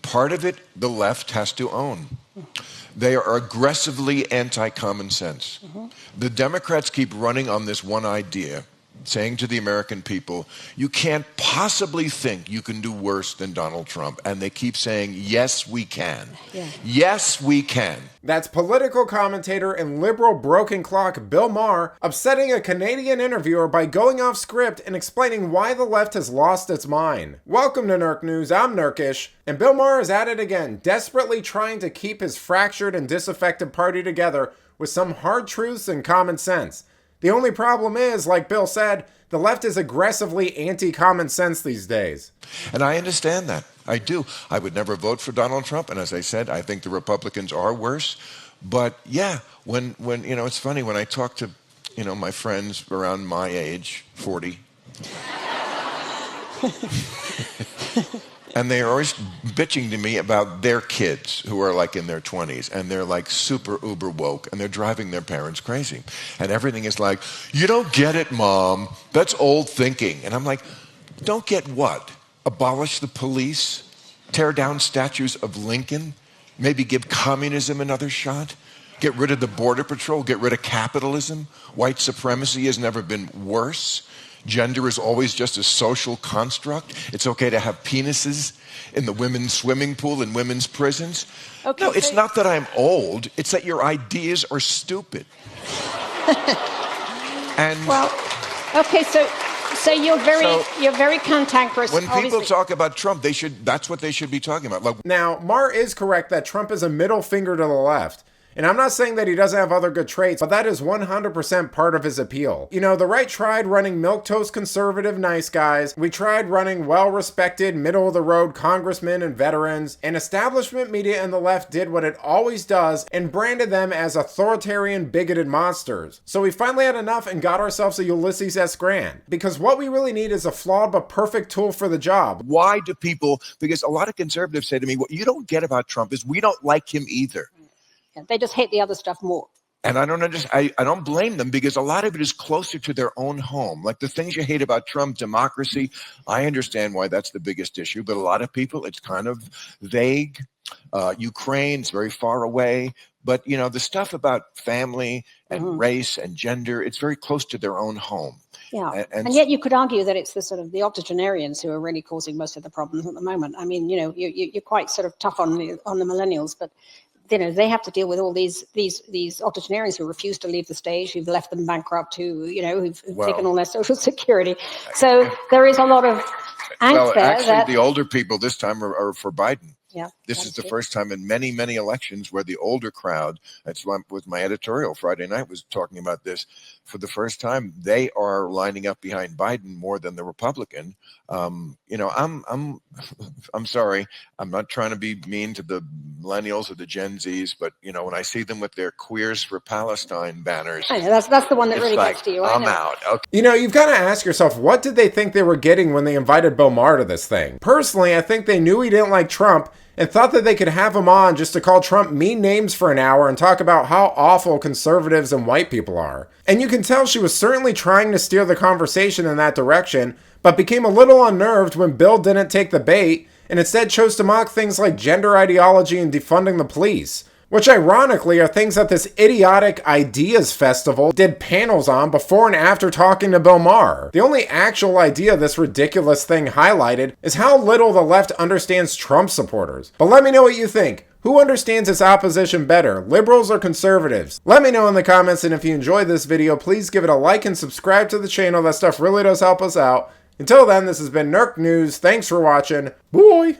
Part of it, the left has to own. They are aggressively anti-common sense. The Democrats keep running on this one idea, saying to the American people, you can't possibly think you can do worse than Donald Trump. And they keep saying, yes, we can. Yeah. Yes, we can. That's political commentator and liberal broken clock Bill Maher upsetting a Canadian interviewer by going off script and explaining why the left has lost its mind. Welcome to Nerk News, I'm Nerkish, and Bill Maher is at it again, desperately trying to keep his fractured and disaffected party together with some hard truths and common sense. The only problem is, like Bill said, the left is aggressively anti-common sense these days. And I understand that. I do. I would never vote for Donald Trump. And as I said, I think the Republicans are worse. But yeah, when it's funny, when I talk to, my friends around my age, 40, and they are always bitching to me about their kids who are like in their 20s, and they're like super uber woke, and they're driving their parents crazy. And everything is like, you don't get it, Mom. That's old thinking. And I'm like, don't get what? Abolish the police? Tear down statues of Lincoln? Maybe give communism another shot? Get rid of the Border Patrol? Get rid of capitalism? White supremacy has never been worse? Gender is always just a social construct. It's okay to have penises in the women's swimming pool in women's prisons. Okay, no, it's not that I'm old. It's that your ideas are stupid. And well, okay, so you're very cantankerous. When people talk about Trump, that's what they should be talking about. Now, Maher is correct that Trump is a middle finger to the left. And I'm not saying that he doesn't have other good traits, but that is 100% part of his appeal. The right tried running milquetoast conservative nice guys. We tried running well-respected, middle-of-the-road congressmen and veterans. And establishment media and the left did what it always does and branded them as authoritarian, bigoted monsters. So we finally had enough and got ourselves a Ulysses S. Grant. Because what we really need is a flawed but perfect tool for the job. Why do people, because a lot of conservatives say to me, what you don't get about Trump is we don't like him either. They just hate the other stuff more. And I don't blame them, because a lot of it is closer to their own home. Like the things you hate about Trump, democracy, I understand why that's the biggest issue. But a lot of people, it's kind of vague. Ukraine, it's very far away. But, the stuff about family and race and gender, it's very close to their own home. Yeah, and yet you could argue that it's the octogenarians who are really causing most of the problems at the moment. I mean, you're quite sort of tough on the millennials, but they have to deal with all these octogenarians who refuse to leave the stage, who've left them bankrupt, who've taken all their social security. So there is a lot of angst there. Actually, the older people this time are for Biden. Yeah, this is the first time in many, many elections where the older crowd, that's why with my editorial Friday night was talking about this, for the first time, they are lining up behind Biden more than the Republican. I'm sorry. I'm not trying to be mean to the millennials or the Gen Zs, but, when I see them with their Queers for Palestine banners. I know, that's the one that really gets to you. I'm out. Okay. You've got to ask yourself, what did they think they were getting when they invited Bill Maher to this thing? Personally, I think they knew he didn't like Trump and thought that they could have him on just to call Trump mean names for an hour and talk about how awful conservatives and white people are. And you can tell she was certainly trying to steer the conversation in that direction, but became a little unnerved when Bill didn't take the bait and instead chose to mock things like gender ideology and defunding the police, which ironically are things that this idiotic Ideas Festival did panels on before and after talking to Bill Maher. The only actual idea this ridiculous thing highlighted is how little the left understands Trump supporters. But let me know what you think. Who understands its opposition better, liberals or conservatives? Let me know in the comments, and if you enjoyed this video, please give it a like and subscribe to the channel. That stuff really does help us out. Until then, this has been Nerk News. Thanks for watching. Bye!